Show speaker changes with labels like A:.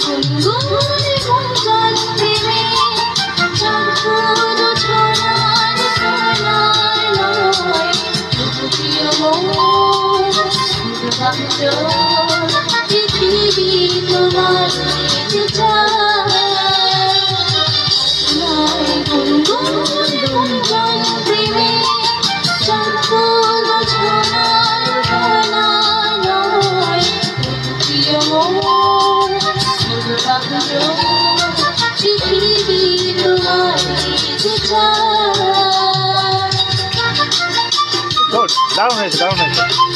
A: গুনগুনে গুঞ্জন প্রেমে চাঁদপুর ছড়ার সোনার লয় প্রিয় মন পৃথিবী তোমার যে চায় গুনগুন গুঞ্জন প্রেমে চাঁদপুর ছড়ার সোনার লয় প্রিয় মন পৃথিবী তোমার যে চায়।
B: দারুণ হয়েছে, দারুণ হয়েছে।